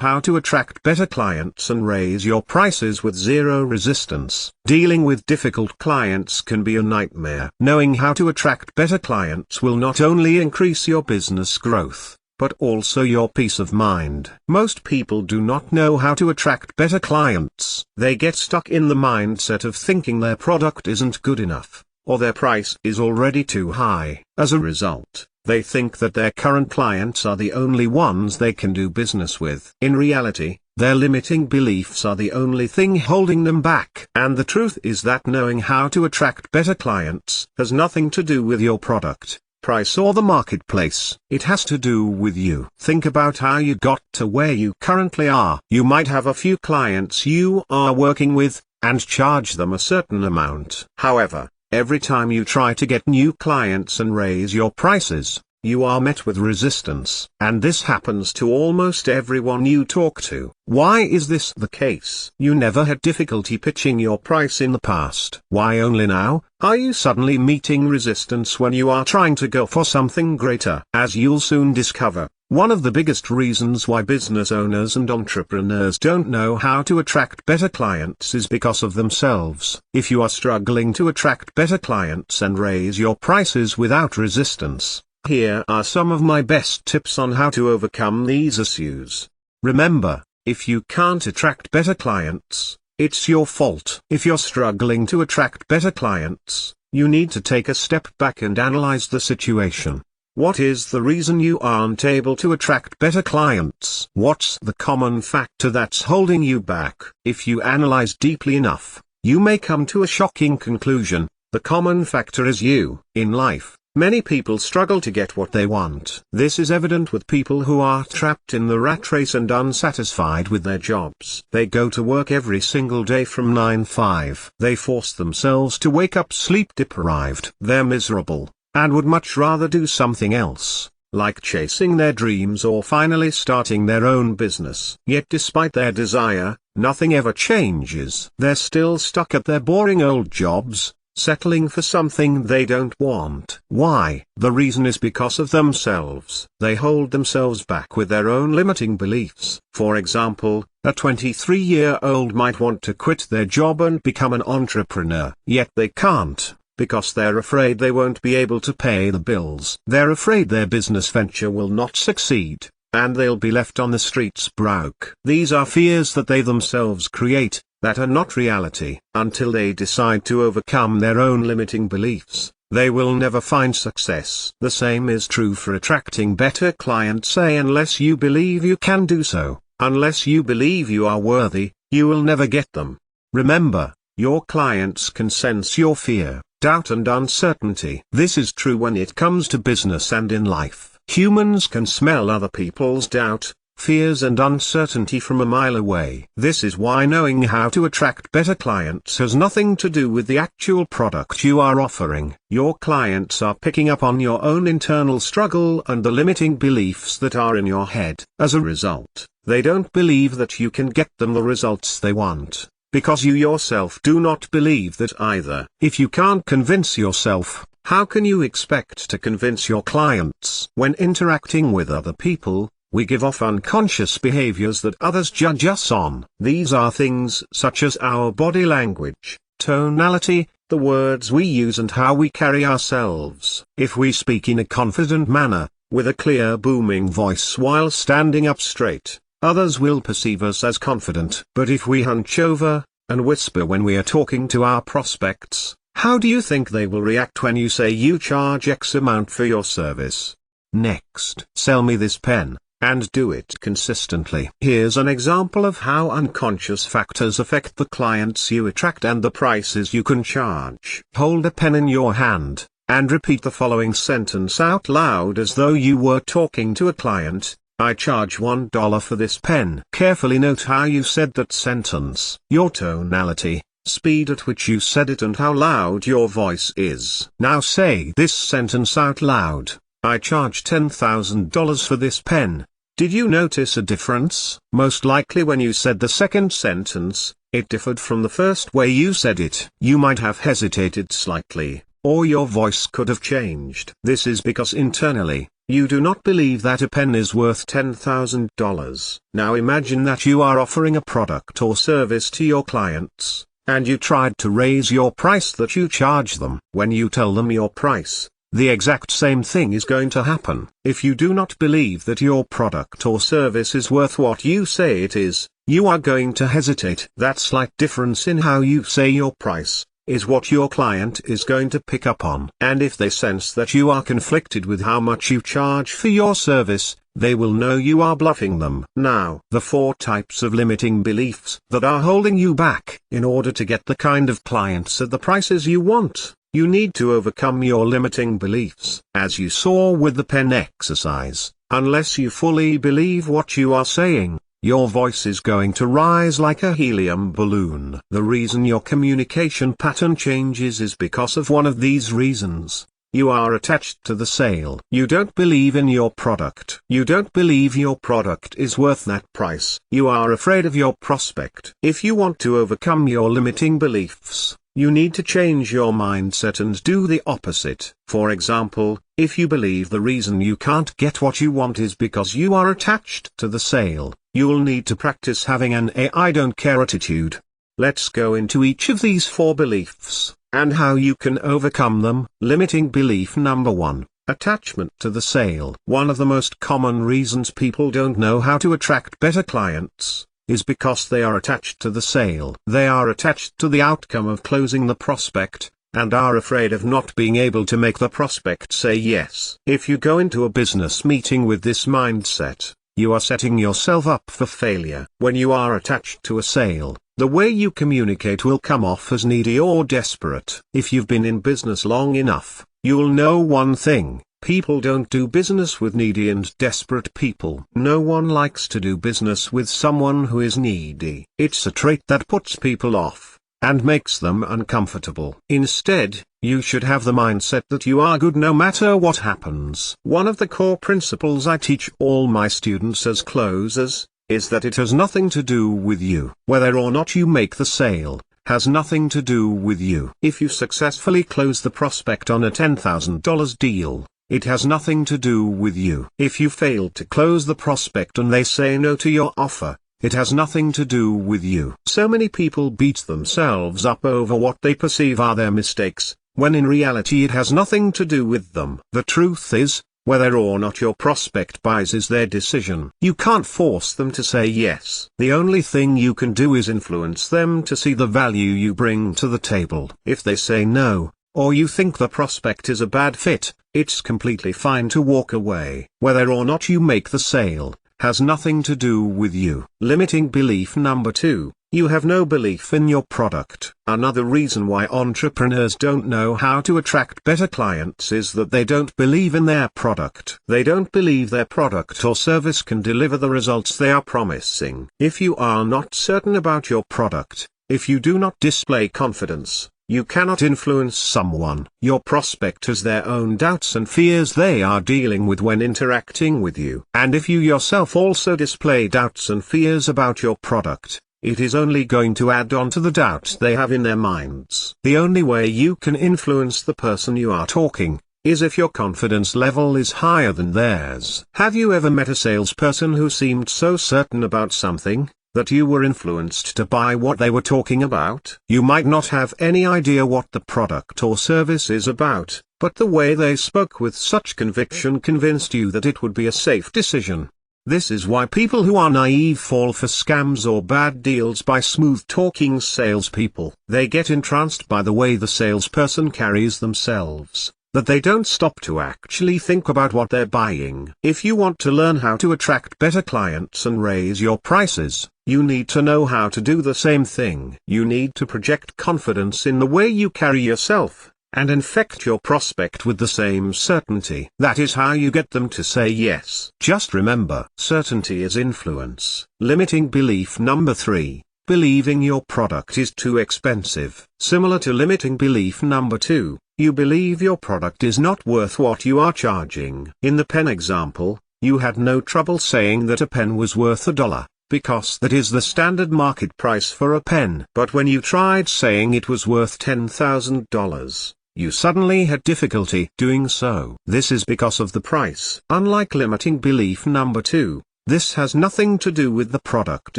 how to attract better clients and raise your prices with zero resistance. Dealing with difficult clients can be a nightmare. Knowing how to attract better clients will not only increase your business growth, but also your peace of mind. Most people do not know how to attract better clients. They get stuck in the mindset of thinking their product isn't good enough, or their price is already too high. As a result, they think that their current clients are the only ones they can do business with. In reality, their limiting beliefs are the only thing holding them back. And the truth is that knowing how to attract better clients has nothing to do with your product, price or the marketplace. It has to do with you. Think about how you got to where you currently are. You might have a few clients you are working with, and charge them a certain amount. However, every time you try to get new clients and raise your prices, you are met with resistance. And this happens to almost everyone you talk to. Why is this the case? You never had difficulty pitching your price in the past. Why only now are you suddenly meeting resistance when you are trying to go for something greater? As you'll soon discover, one of the biggest reasons why business owners and entrepreneurs don't know how to attract better clients is because of themselves. If you are struggling to attract better clients and raise your prices without resistance, here are some of my best tips on how to overcome these issues. Remember, if you can't attract better clients, it's your fault. If you're struggling to attract better clients, you need to take a step back and analyze the situation. What is the reason you aren't able to attract better clients? What's the common factor that's holding you back? If you analyze deeply enough, you may come to a shocking conclusion. The common factor is you. In life, many people struggle to get what they want. This is evident with people who are trapped in the rat race and unsatisfied with their jobs. They go to work every single day from 9 to 5. They force themselves to wake up sleep deprived. They're miserable, and would much rather do something else, like chasing their dreams or finally starting their own business. Yet despite their desire, nothing ever changes. They're still stuck at their boring old jobs, settling for something they don't want. Why? The reason is because of themselves. They hold themselves back with their own limiting beliefs. For example, a 23-year-old might want to quit their job and become an entrepreneur. Yet they can't, because they're afraid they won't be able to pay the bills. They're afraid their business venture will not succeed, and they'll be left on the streets broke. These are fears that they themselves create, that are not reality. Until they decide to overcome their own limiting beliefs, they will never find success. The same is true for attracting better clients. Unless you believe you can do so, unless you believe you are worthy, you will never get them. Remember, your clients can sense your fear, doubt and uncertainty. This is true when it comes to business and in life. Humans can smell other people's doubt, fears and uncertainty from a mile away. This is why knowing how to attract better clients has nothing to do with the actual product you are offering. Your clients are picking up on your own internal struggle and the limiting beliefs that are in your head. As a result, they don't believe that you can get them the results they want, because you yourself do not believe that either. If you can't convince yourself, how can you expect to convince your clients? When interacting with other people, we give off unconscious behaviors that others judge us on. These are things such as our body language, tonality, the words we use and how we carry ourselves. If we speak in a confident manner, with a clear booming voice while standing up straight, others will perceive us as confident. But if we hunch over, and whisper when we are talking to our prospects, how do you think they will react when you say you charge X amount for your service? Next, sell me this pen, and do it consistently. Here's an example of how unconscious factors affect the clients you attract and the prices you can charge. Hold a pen in your hand, and repeat the following sentence out loud as though you were talking to a client. I charge $1 for this pen. Carefully note how you said that sentence, your tonality, speed at which you said it and how loud your voice is. Now say this sentence out loud. I charge $10,000 for this pen. Did you notice a difference? Most likely when you said the second sentence, it differed from the first way you said it. You might have hesitated slightly, or your voice could have changed. This is because internally, you do not believe that a pen is worth $10,000. Now imagine that you are offering a product or service to your clients, and you tried to raise your price that you charge them. When you tell them your price, the exact same thing is going to happen. If you do not believe that your product or service is worth what you say it is, you are going to hesitate. That slight difference in how you say your price is what your client is going to pick up on. And if they sense that you are conflicted with how much you charge for your service, they will know you are bluffing them. Now, the 4 types of limiting beliefs that are holding you back. In order to get the kind of clients at the prices you want, you need to overcome your limiting beliefs. As you saw with the pen exercise, unless you fully believe what you are saying, your voice is going to rise like a helium balloon. The reason your communication pattern changes is because of one of these reasons. You are attached to the sale. You don't believe in your product. You don't believe your product is worth that price. You are afraid of your prospect. If you want to overcome your limiting beliefs, you need to change your mindset and do the opposite. For example, if you believe the reason you can't get what you want is because you are attached to the sale, you'll need to practice having an I don't care attitude. Let's go into each of these 4 beliefs, and how you can overcome them. Limiting belief number 1. Attachment to the sale. One of the most common reasons people don't know how to attract better clients is because they are attached to the sale. They are attached to the outcome of closing the prospect, and are afraid of not being able to make the prospect say yes. If you go into a business meeting with this mindset, you are setting yourself up for failure. When you are attached to a sale, the way you communicate will come off as needy or desperate. If you've been in business long enough, you'll know one thing: people don't do business with needy and desperate people. No one likes to do business with someone who is needy. It's a trait that puts people off, and makes them uncomfortable. Instead, you should have the mindset that you are good no matter what happens. One of the core principles I teach all my students as closers is that it has nothing to do with you. Whether or not you make the sale has nothing to do with you. If you successfully close the prospect on a $10,000 deal, it has nothing to do with you. If you fail to close the prospect and they say no to your offer, it has nothing to do with you. So many people beat themselves up over what they perceive are their mistakes, when in reality it has nothing to do with them. The truth is, whether or not your prospect buys is their decision. You can't force them to say yes. The only thing you can do is influence them to see the value you bring to the table. If they say no, or you think the prospect is a bad fit, it's completely fine to walk away. Whether or not you make the sale has nothing to do with you. Limiting belief number 2. You have no belief in your product. Another reason why entrepreneurs don't know how to attract better clients is that they don't believe in their product. They don't believe their product or service can deliver the results they are promising. If you are not certain about your product, if you do not display confidence, you cannot influence someone. Your prospect has their own doubts and fears they are dealing with when interacting with you. And if you yourself also display doubts and fears about your product, it is only going to add on to the doubts they have in their minds. The only way you can influence the person you are talking is if your confidence level is higher than theirs. Have you ever met a salesperson who seemed so certain about something that you were influenced to buy what they were talking about? You might not have any idea what the product or service is about, but the way they spoke with such conviction convinced you that it would be a safe decision. This is why people who are naive fall for scams or bad deals by smooth-talking salespeople. They get entranced by the way the salesperson carries themselves, that they don't stop to actually think about what they're buying. If you want to learn how to attract better clients and raise your prices, you need to know how to do the same thing. You need to project confidence in the way you carry yourself, and infect your prospect with the same certainty. That is how you get them to say yes. Just remember, certainty is influence. Limiting belief number 3. Believing your product is too expensive. Similar to limiting belief number 2, you believe your product is not worth what you are charging. In the pen example, you had no trouble saying that a pen was worth $1, because that is the standard market price for a pen. But when you tried saying it was worth $10,000, you suddenly had difficulty doing so. This is because of the price. Unlike limiting belief number 2, this has nothing to do with the product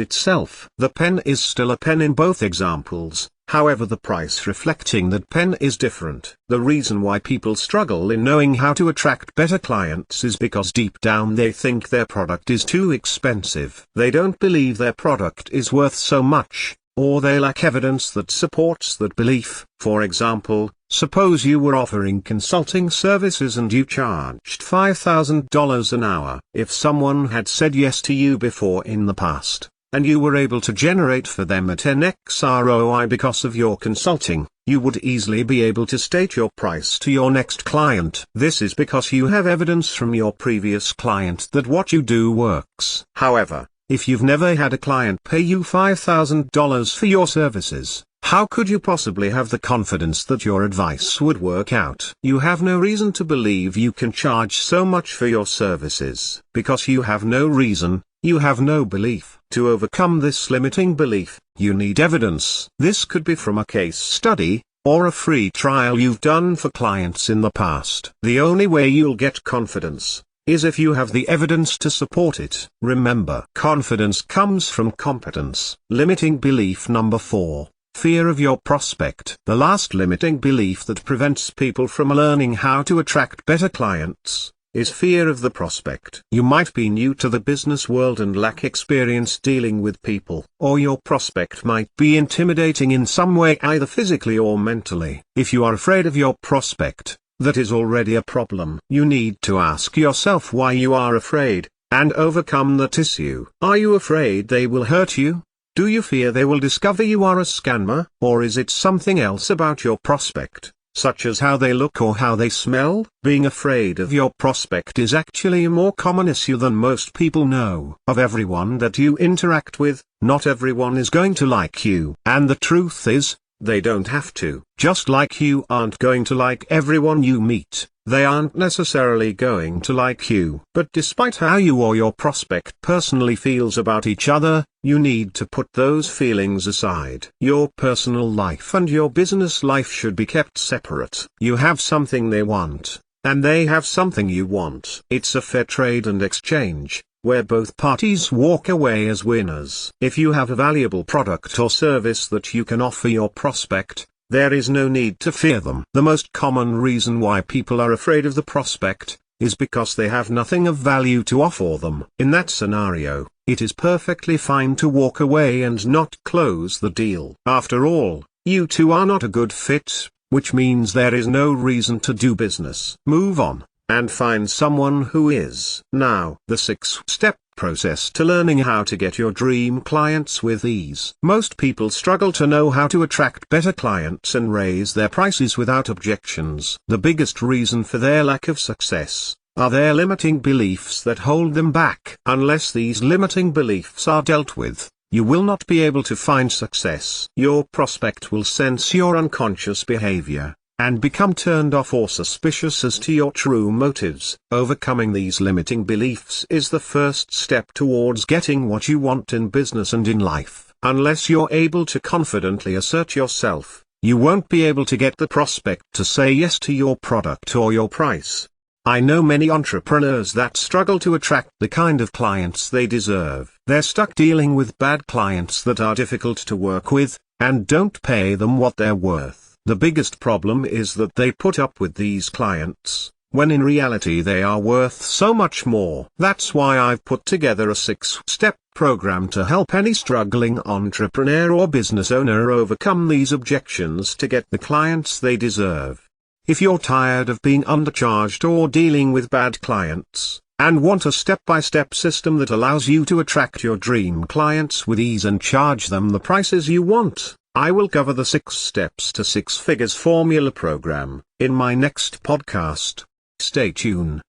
itself. The pen is still a pen in both examples, however the price reflecting that pen is different. The reason why people struggle in knowing how to attract better clients is because deep down they think their product is too expensive. They don't believe their product is worth so much, or they lack evidence that supports that belief. For example, suppose you were offering consulting services and you charged $5,000 an hour. If someone had said yes to you before in the past, and you were able to generate for them a 10x ROI because of your consulting, you would easily be able to state your price to your next client. This is because you have evidence from your previous client that what you do works. However, if you've never had a client pay you $5,000 for your services, how could you possibly have the confidence that your advice would work out? You have no reason to believe you can charge so much for your services. Because you have no reason, you have no belief. To overcome this limiting belief, you need evidence. This could be from a case study, or a free trial you've done for clients in the past. The only way you'll get confidence is if you have the evidence to support it. Remember, confidence comes from competence. Limiting belief number 4. Fear of your prospect. The last limiting belief that prevents people from learning how to attract better clients is fear of the prospect. You might be new to the business world and lack experience dealing with people, or your prospect might be intimidating in some way, either physically or mentally. If you are afraid of your prospect, that is already a problem. You need to ask yourself why you are afraid, and overcome that issue. Are you afraid they will hurt you? Do you fear they will discover you are a scammer? Or is it something else about your prospect, such as how they look or how they smell? Being afraid of your prospect is actually a more common issue than most people know. Of everyone that you interact with, not everyone is going to like you. And the truth is, they don't have to. Just like you aren't going to like everyone you meet, they aren't necessarily going to like you. But despite how you or your prospect personally feels about each other, you need to put those feelings aside. Your personal life and your business life should be kept separate. You have something they want, and they have something you want. It's a fair trade and exchange, where both parties walk away as winners. If you have a valuable product or service that you can offer your prospect, there is no need to fear them. The most common reason why people are afraid of the prospect is because they have nothing of value to offer them. In that scenario, it is perfectly fine to walk away and not close the deal. After all, you two are not a good fit, which means there is no reason to do business. Move on, and find someone who is. Now, the 6-step process to learning how to get your dream clients with ease. Most people struggle to know how to attract better clients and raise their prices without objections. The biggest reason for their lack of success are their limiting beliefs that hold them back. Unless these limiting beliefs are dealt with, you will not be able to find success. Your prospect will sense your unconscious behavior, and become turned off or suspicious as to your true motives. Overcoming these limiting beliefs is the first step towards getting what you want in business and in life. Unless you're able to confidently assert yourself, you won't be able to get the prospect to say yes to your product or your price. I know many entrepreneurs that struggle to attract the kind of clients they deserve. They're stuck dealing with bad clients that are difficult to work with, and don't pay them what they're worth. The biggest problem is that they put up with these clients, when in reality they are worth so much more. That's why I've put together a 6-step program to help any struggling entrepreneur or business owner overcome these objections to get the clients they deserve. If you're tired of being undercharged or dealing with bad clients, and want a step-by-step system that allows you to attract your dream clients with ease and charge them the prices you want, I will cover the 6 steps to 6 figures formula program in my next podcast. Stay tuned.